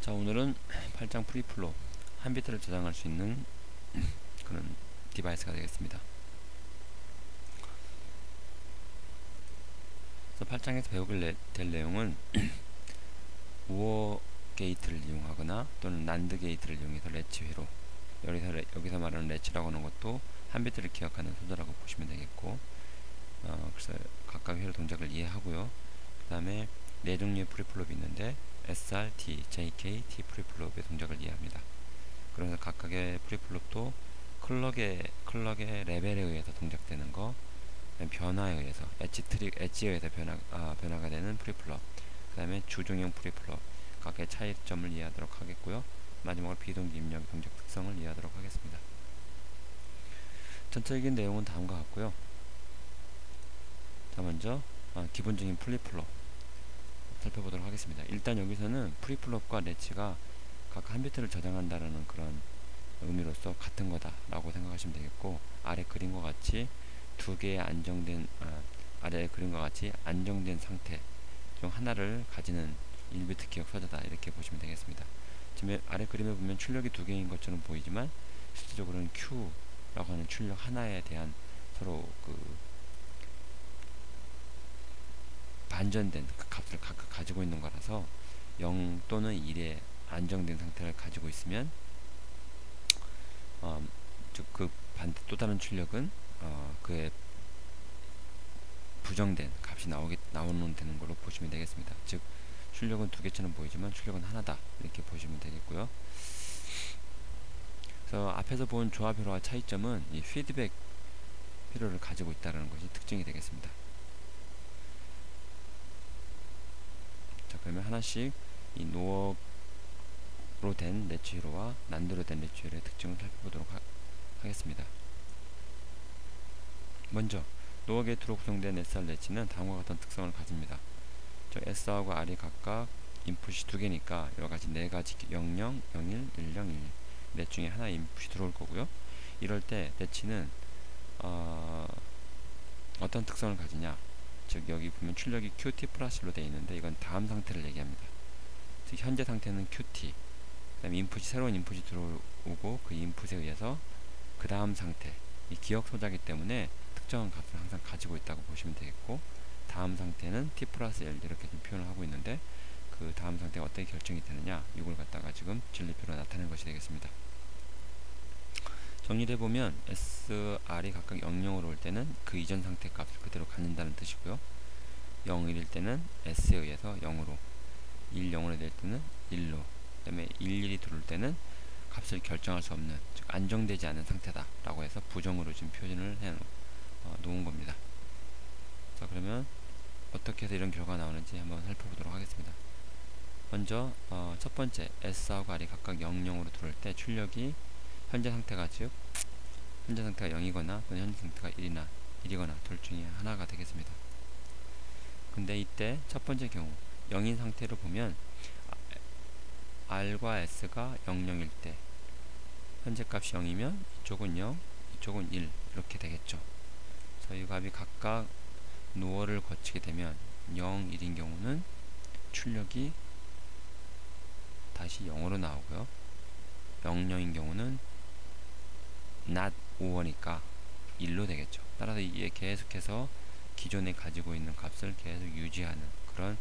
자, 오늘은 8장 프리플로 한 비트를 저장할 수 있는 그런 디바이스가 되겠습니다. 그래서 8장에서 배우게 될 내용은 우어 게이트를 이용하거나 또는 난드 게이트를 이용해서 레치 회로, 여기서 말하는 레치라고 하는 것도 한 비트를 기억하는 소재라고 보시면 되겠고, 그래서 각각 회로 동작을 이해하고요. 그 다음에 네 종류의 프리플롭이 있는데 SR, T, JK, T 프리플롭의 동작을 이해합니다. 그래서 각각의 프리플롭도 클럭의 레벨에 의해서 동작되는 거, 변화에 의해서 엣지에 의해서 변화가 되는 프리플롭, 그 다음에 주종형 프리플롭, 각각의 차이점을 이해하도록 하겠고요. 마지막으로 비동기 입력 동작 특성을 이해하도록 하겠습니다. 전체적인 내용은 다음과 같고요. 자, 먼저 기본적인 프리플롭 살펴보도록 하겠습니다. 일단 여기서는 프리플롭과 레치가 각 한 비트를 저장한다라는 그런 의미로서 같은 거다라고 생각하시면 되겠고, 아래 그림과 같이 두 개의 아래 그림과 같이 안정된 상태 중 하나를 가지는 1비트 기억 소재다, 이렇게 보시면 되겠습니다. 지금 아래 그림에 보면 출력이 두 개인 것처럼 보이지만 실질적으로는 Q라고 하는 출력 하나에 대한 서로 반전된 그 값을 각각 가지고 있는 거라서 0 또는 1의 안정된 상태를 가지고 있으면 즉 또 다른 출력은 그의 부정된 값이 나오는 되는 걸로 보시면 되겠습니다. 즉 출력은 두 개처럼 보이지만 출력은 하나다, 이렇게 보시면 되겠고요. 그래서 앞에서 본 조합 회로와 차이점은 이 피드백 회로를 가지고 있다는 것이 특징이 되겠습니다. 자, 그러면 하나씩 이 노어로 된 레치 회로와 난드로 된 레치 회로의 특징을 살펴보도록 하겠습니다. 먼저 노어 게이트로 구성된 SR 레치는 다음과 같은 특성을 가집니다. S하고 R이 각각 인풋이 두 개니까 여러가지 네 가지 00, 01, 10, 1 넷 중에 하나 인풋이 들어올 거고요. 이럴 때 레치는 어떤 특성을 가지냐, 즉 여기 보면 출력이 QT 플러스로 되어 있는데 이건 다음 상태를 얘기합니다. 즉 현재 상태는 QT, 그 다음에 새로운 인풋이 들어오고 그 인풋에 의해서 그 다음 상태, 이 기억 소자이기 때문에 특정한 값을 항상 가지고 있다고 보시면 되겠고, 다음 상태는 t 플러스 1 이렇게 좀 표현을 하고 있는데, 그 다음 상태가 어떻게 결정이 되느냐, 이걸 갖다가 지금 진리표로 나타내는 것이 되겠습니다. 정리를 해보면 SR이 각각 00으로 올 때는 그 이전 상태 값을 그대로 갖는다는 뜻이고요. 0, 1일 때는 S에 의해서 0으로, 1, 0으로 될 때는 1로, 그 다음에 1, 1이 들어올 때는 값을 결정할 수 없는, 즉 안정되지 않은 상태다 라고 해서 부정으로 지금 표현을 해 놓은 겁니다. 자, 그러면 어떻게 해서 이런 결과가 나오는지 한번 살펴보도록 하겠습니다. 먼저 첫 번째 S하고 R이 각각 0, 0으로 들어올 때 출력이 현재 상태가 0이거나 또는 현재 상태가 1이거나 둘 중에 하나가 되겠습니다. 근데 이때 첫 번째 경우 0인 상태로 보면 R과 S가 0, 0일 때 현재 값이 0이면 이쪽은 0, 이쪽은 1 이렇게 되겠죠. 그래서 이 값이 각각 노어를 거치게 되면 0, 1인 경우는 출력이 다시 0으로 나오고요. 0, 0인 경우는 not 5니까 1로 되겠죠. 따라서 이게 계속해서 기존에 가지고 있는 값을 계속 유지하는 그런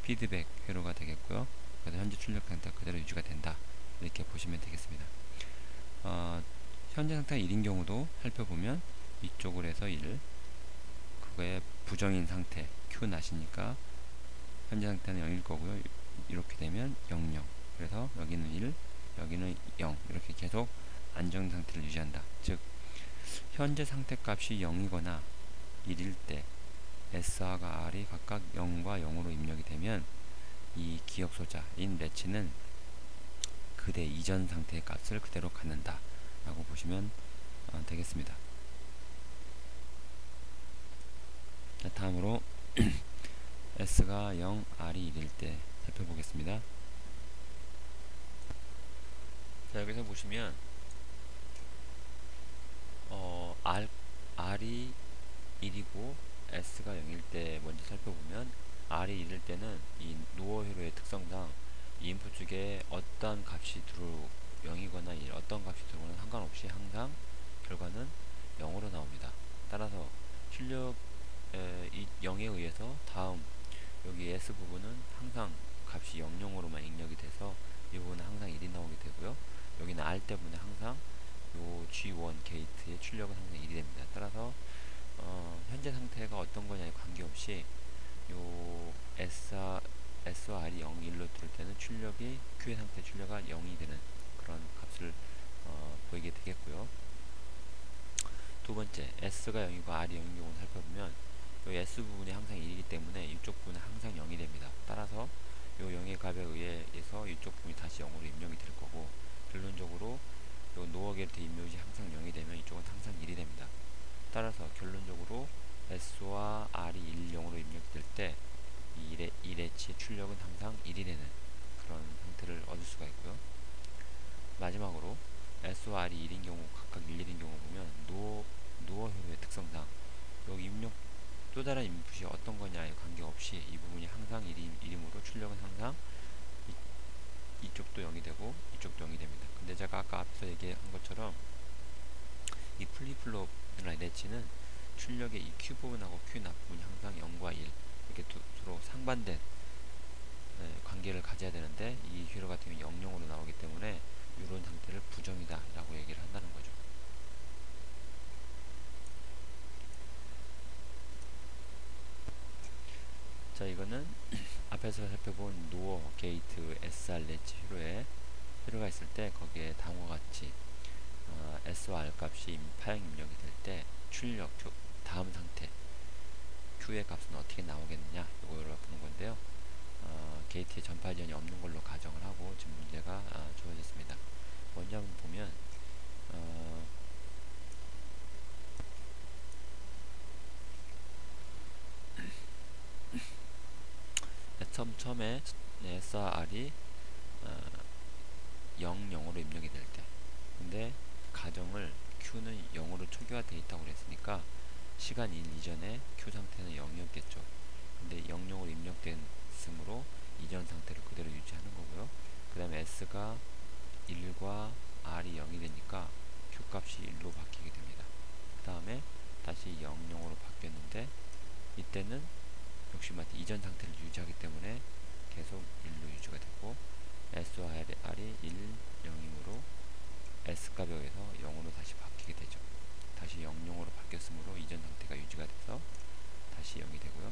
피드백 회로가 되겠고요. 그래서 현재 출력 상태가 그대로 유지가 된다, 이렇게 보시면 되겠습니다. 현재 상태가 1인 경우도 살펴보면 이쪽으로 해서 1, 그거의 부정인 상태 Q 낫이니까 현재 상태는 0일 거고요. 이렇게 되면 0, 0, 그래서 여기는 1, 여기는 0, 이렇게 계속 안정 상태를 유지한다. 즉 현재 상태 값이 0이거나 1일 때 S와 R이 각각 0과 0으로 입력이 되면 이 기억 소자인 레치는 그대 이전 상태의 값을 그대로 갖는다 라고 보시면 되겠습니다. 자, 다음으로 S가 0, R이 1일 때 살펴보겠습니다. 자, 여기서 보시면 R이 1이고 S가 0일 때 먼저 살펴보면 R이 1일 때는 이 노어 회로의 특성상 이 인풋 쪽에 이게 어떤 값이 0이거나 1, 어떤 값이 들어오는 상관없이 항상 결과는 0으로 나옵니다. 따라서 출력 이 0에 의해서 다음 여기 S 부분은 항상 값이 00으로만 입력이 돼서 이 부분은 항상 1이 나오게 되고요. 여기는 R 때문에 항상 요 G1 게이트의 출력은 항상 1이 됩니다. 따라서 현재 상태가 어떤 거냐에 관계없이 요 S와 R이 0, 1로 들을 때는 출력이 Q의 상태 출력가 0이 되는 그런 값을 보이게 되겠고요. 두 번째, S가 0이고 R이 0인 경우를 살펴보면 요 S 부분이 항상 1이기 때문에 이쪽 부분은 항상 0이 됩니다. 따라서 요 0의 값에 의해서 이쪽 부분이 다시 0으로 입력이 될 거고, 결론적으로 요 노어 게이트 입력이 항상 0이 되면 이쪽은 항상 1이 됩니다. 따라서 결론적으로 S와 R이 1, 0으로 입력이 될 때 이 1H의 출력은 항상 1이 되는 그런 형태를 얻을 수가 있고요. 마지막으로 S와 R이 1인 경우 각각 1, 1인 경우 보면 노어 회로의 특성상 여기 입력 또 다른 인풋이 어떤 거냐에 관계없이 이 부분이 항상 1이므로 출력은 항상 이쪽도 0이 되고 이쪽도 0이 됩니다. 근데 제가 아까 앞서 얘기한 것처럼 이 플립플롭이나 레치는 출력의 이 Q 부분하고 Q 납 부분이 항상 0과 1 이렇게 서로 상반된 관계를 가져야 되는데 이 회로 같은 경우는 0, 0으로 나오기 때문에 이런 상태를 부정이다 라고 얘기를 한다는 거죠. 자, 이거는 앞에서 살펴본 노어 게이트 SR 렛치 회로가 있을 때 거기에 다음과 같이 S와 R 값이 파형 입력이 될 때 출력 다음 상태 Q의 값은 어떻게 나오겠느냐 이거를 보는 건데요. 게이트에 전파 지연이 없는 걸로 가정을 하고 지금 문제가 주어졌습니다. 먼저 한번 보면 처음에 S와 R이 0, 0으로 입력이 될 때, 근데 가정을 Q는 0으로 초기화되어 있다고 그랬으니까 시간 1 이전에 Q 상태는 0이었겠죠. 근데 0, 0으로 입력됐으므로 이전 상태를 그대로 유지하는 거고요. 그 다음에 S가 1과 R이 0이 되니까 Q 값이 1로 바뀌게 됩니다. 그 다음에 다시 0, 0으로 바뀌었는데 이때는 역시 이전 상태를 유지하기 때문에 계속 1로 유지가 되고, S와 R이 1, 0이므로 S 값에 의해서 0으로 다시 바뀌게 되죠. 다시 0, 0으로 바뀌었으므로 이전 상태가 유지가 돼서 다시 0이 되고요.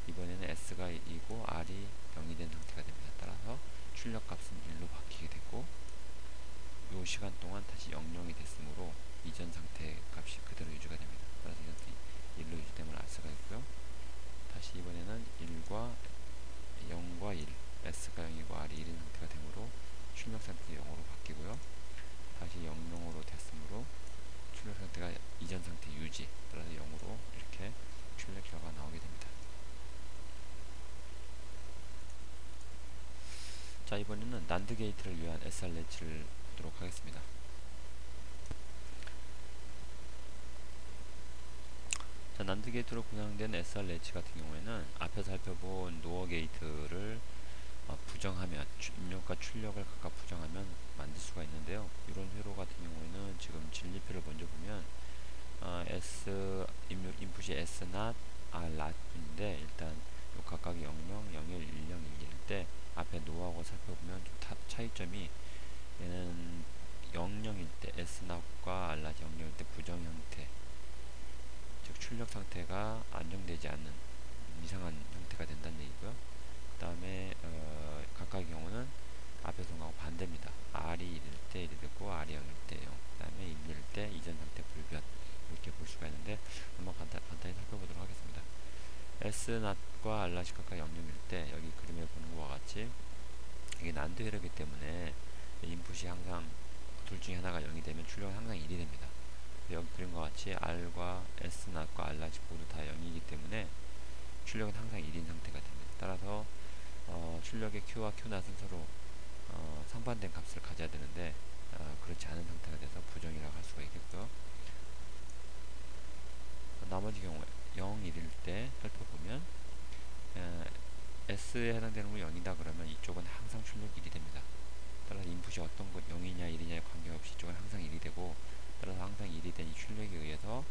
이번에는 S가 2고 R이 0이 된 상태가 됩니다. 따라서 출력 값은 1로 바뀌게 되고, 이 시간 동안 다시 0, 0이 됐으므로 이전 상태 값이 그대로 유지가 됩니다. 따라서 이것도 1로 유지되면 R스가 있고요. 다시 이번에는 0과 1, S가 0이고 R이 1인 상태가 되므로 출력 상태가 0으로 바뀌고요. 다시 0, 0으로 됐으므로 출력 상태가 이전 상태 유지, 따라서 0으로 이렇게 출력 결과가 나오게 됩니다. 자, 이번에는 난드 게이트를 위한 SR 렛치를 보도록 하겠습니다. 자, 난드 게이트로 구성된 SR 렛치 같은 경우에는 앞에서 살펴본 노어 게이트를 부정하면 입력과 출력을 각각 부정하면 만들 수가 있는데요. 이런 회로 같은 경우에는 지금 진리표를 먼저 보면 S 인풋이 S not R not 인데 일단 요 각각이 00, 01, 10, 11일 때 앞에 노하고 살펴보면 좀 차이점이, 얘는 00일 때 S not과 R not 00일 때 부정 형태, 즉 출력 상태가 안정되지 않는 이상한 형태가 된다는 얘기고요. 그 다음에 각각의 경우는 앞에 성하고 반대입니다. R이 1일 때 1이 되고 R이 0일 때 0, 그 다음에 1일 때 이전 상태 불변, 이렇게 볼 수가 있는데 한번 간단히 살펴보도록 하겠습니다. S not과 R not이 각각 00일 때 여기 그림에 보는 것과 같이 이게 난드 회로이기 때문에 인풋이 항상 둘 중에 하나가 0이 되면 출력은 항상 1이 됩니다. 여기 그림과 같이 R과 S not과 R not이 모두 다 0이기 때문에 출력은 항상 1인 상태가 됩니다. 따라서 출력의 Q와 Q not은 서로 상반된 값을 가져야 되는데 그렇지 않은 상태가 돼서 부정이라고 할 수가 있겠고요. 나머지 경우에 0, 1일 때 살펴보면 S에 해당되는 건 0이다 그러면 이쪽은 항상 출력 1이 됩니다. 인풋이 어떤 것 0이냐 1이냐에 관계없이 이쪽은 항상 1이 되고, 따라서 항상 1이 된 이 출력에 의해서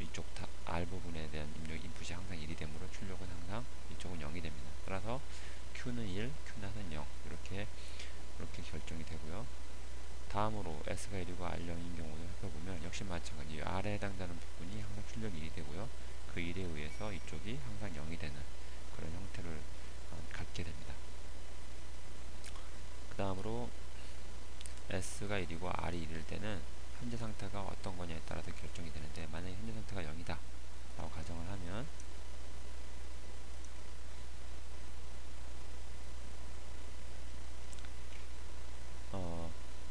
이쪽 R 부분에 대한 입력 인풋이 항상 1이 되므로 출력은 항상 이쪽은 0이 됩니다. 따라서 Q는 1, Q는 0 이렇게 결정이 되고요. 다음으로 S가 1이고 R 0인 경우를 살펴보면 역시 마찬가지 R에 해당되는 부분이 항상 출력이 1이 되고요. 그 1에 의해서 이쪽이 항상 0이 되는 그런 형태를 갖게 됩니다. 그 다음으로 S가 1이고 R이 1일 때는 현재 상태가 어떤 거냐에 따라서 결정이 되는데, 만약에 현재 상태가 0이다 라고 가정을 하면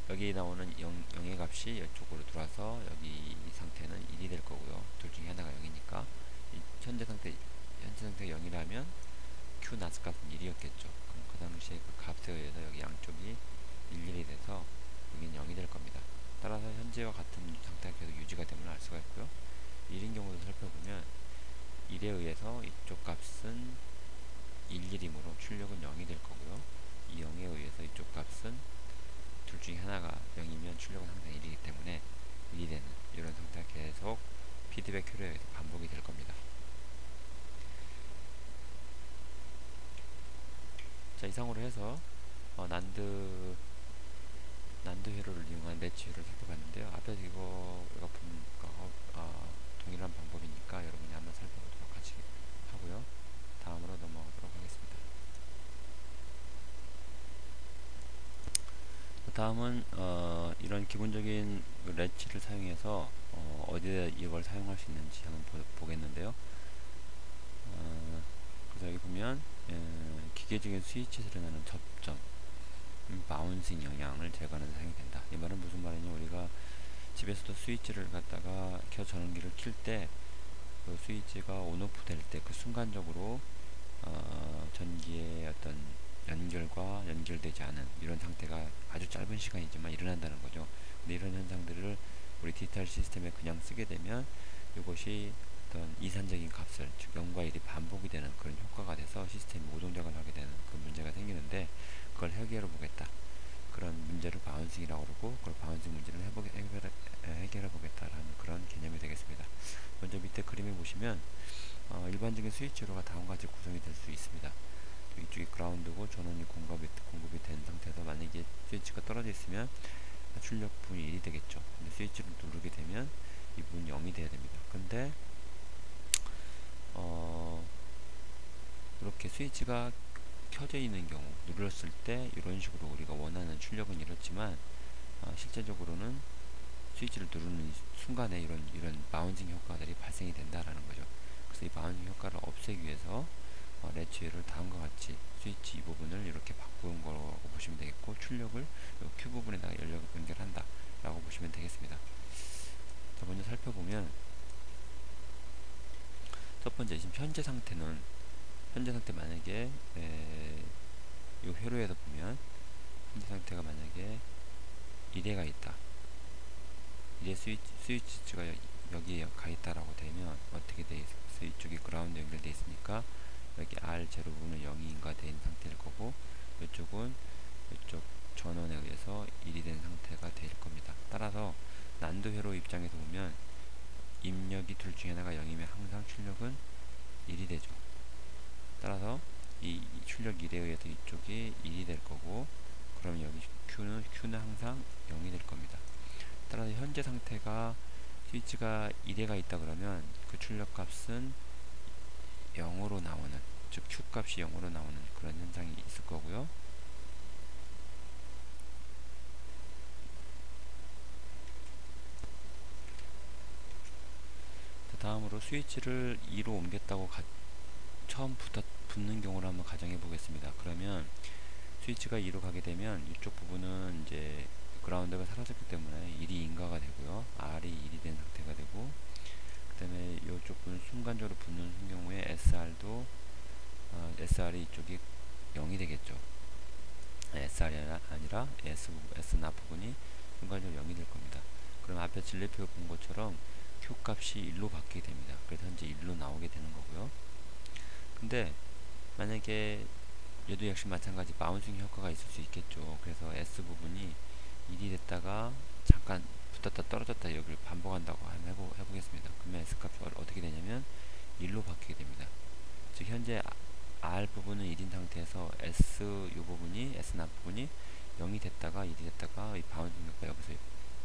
여기 나오는 0의 값이 이쪽으로 들어와서 여기 상태는 1이 될 거고요. 둘 중에 하나가 0이니까 현재 상태가 0이라면 Q 나스 값은 1이었겠죠. 그럼 그 당시에 그 값에 의해서 여기 양쪽이 1이 돼서 여기는 0이 될 겁니다. 따라서 현재와 같은 상태가 계속 유지가 되면 알 수가 있고요. 1인 경우도 살펴보면 1에 의해서 이쪽 값은 11이므로 출력은 0이 될 거고요. 이 0에 의해서 이쪽 값은 둘 중에 하나가 0이면 출력은 항상 1이기 때문에 1이 되는 이런 상태가 계속 피드백 효율에 의해서 반복이 될 겁니다. 자, 이상으로 해서 난드 회로를 이용한 렛치 회로를 살펴봤는데요. 앞에서 이거 동일한 방법이니까 여러분이 한번 살펴보도록 하고요. 다음으로 넘어가도록 하겠습니다. 다음은 이런 기본적인 렛치를 사용해서 어디에 이걸 사용할 수 있는지 한번 보겠는데요. 그래서 여기 보면 기계적인 스위치에서 일어나는 접점, 바운싱 영향을 제거하는 데 사용이 된다. 이 말은 무슨 말이냐, 우리가 집에서도 스위치를 갖다가 전원기를 킬 때 그 스위치가 온오프 될 때 그 순간적으로 전기의 어떤 연결과 연결되지 않은 이런 상태가 아주 짧은 시간이지만 일어난다는 거죠. 근데 이런 현상들을 우리 디지털 시스템에 그냥 쓰게 되면 이것이 어떤 이산적인 값을, 즉 0과 1이 반복이 되는 그런 효과가 돼서 시스템이 오동작을 하게 되는 그 문제가 생기는데, 그걸 해결해 보겠다, 그런 문제를 바운싱이라고 그러고, 그걸 바운싱 문제를 해결해 보겠다라는 그런 개념이 되겠습니다. 먼저 밑에 그림에 보시면 일반적인 스위치로가 다음과 같이 구성이 될 수 있습니다. 이쪽이 그라운드고 전원이 공급이 된 상태에서 만약에 스위치가 떨어져 있으면 출력 부분이 1이 되겠죠. 근데 스위치를 누르게 되면 이 부분이 0이 돼야 됩니다. 근데 이렇게 스위치가 켜져 있는 경우, 눌렀을 때 이런 식으로 우리가 원하는 출력은 이렇지만 실제적으로는 스위치를 누르는 순간에 이런 바운싱 효과들이 발생이 된다라는 거죠. 그래서 이 바운싱 효과를 없애기 위해서 렛치를 다음과 같이 스위치 이 부분을 이렇게 바꾸는 거라고 보시면 되겠고, 출력을 Q 부분에다가 연결한다 라고 보시면 되겠습니다. 자, 먼저 살펴보면 첫 번째, 지금 현재 상태 만약에 이 회로에서 보면 현재 상태가 만약에 1회가 있다, 1회 스위치가 여기에 가 있다라고 되면 어떻게 돼 있어요? 이쪽이 그라운드 연결돼 있으니까 여기 R0 부분은 0인가 된 상태일 거고, 이쪽은 이쪽 전원에 의해서 1이 된 상태가 될 겁니다. 따라서 난드 회로 입장에서 보면 입력이 둘 중에 하나가 0이면 항상 출력은 1이 되죠. 따라서 이 출력 1에 의해서 이쪽이 1이 될 거고, 그럼 여기 Q는 항상 0이 될 겁니다. 따라서 현재 상태가 스위치가 1회가 있다 그러면 그 출력 값은 0으로 나오는, 즉 Q 값이 0으로 나오는 그런 현상이 있을 거고요. 다음으로 스위치를 2로 옮겼다고 처음 붙는 경우를 한번 가정해 보겠습니다. 그러면 스위치가 2로 가게 되면 이쪽 부분은 이제 그라운드가 사라졌기 때문에 1이 인가가 되고요. R이 1이 된 상태가 되고, 그 다음에 이쪽 부분 순간적으로 붙는 경우에 SR이 이쪽이 0이 되겠죠. SR이 아니라 S나 부분이 순간적으로 0이 될 겁니다. 그럼 앞에 진리표 본 것처럼 Q 값이 1로 바뀌게 됩니다. 그래서 현재 1로 나오게 되는 거고요. 근데 만약에 얘도 역시 마찬가지 바운싱 효과가 있을 수 있겠죠. 그래서 S 부분이 1이 됐다가 잠깐 붙었다 떨어졌다 여기를 반복한다고 한번 해보겠습니다. 그러면 S값이 어떻게 되냐면 1로 바뀌게 됩니다. 즉 현재 R 부분은 1인 상태에서 S 이 부분이 S 부분이 0이 됐다가 1이 됐다가 이 바운드 효과가 여기서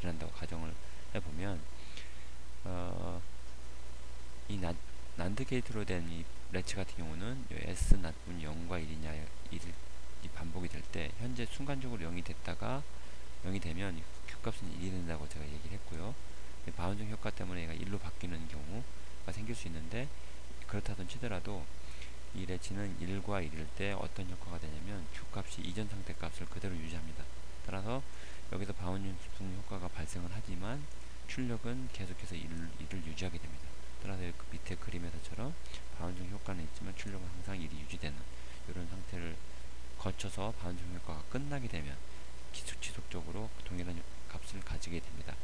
일어난다고 가정을 해보면 이 난드 게이트로 된 이 레치 같은 경우는 S 부분이 0과 1이냐 1이 반복이 될 때 현재 순간적으로 0이 됐다가 0이 되면 Q값은 1이 된다고 제가 얘기를 했고요. 바운딩 효과 때문에 얘가 1로 바뀌는 경우가 생길 수 있는데 그렇다던 치더라도 이 레치는 1과 1일 때 어떤 효과가 되냐면 Q값이 이전 상태 값을 그대로 유지합니다. 따라서 여기서 바운딩 효과가 발생을 하지만 출력은 계속해서 1을 유지하게 됩니다. 따라서 그 밑에 그림에서처럼 바운딩 효과는 있지만 출력은 항상 1이 유지되는 이런 상태를 거쳐서 바운딩 효과가 끝나게 되면 지속적으로 동일한 값을 가지게 됩니다.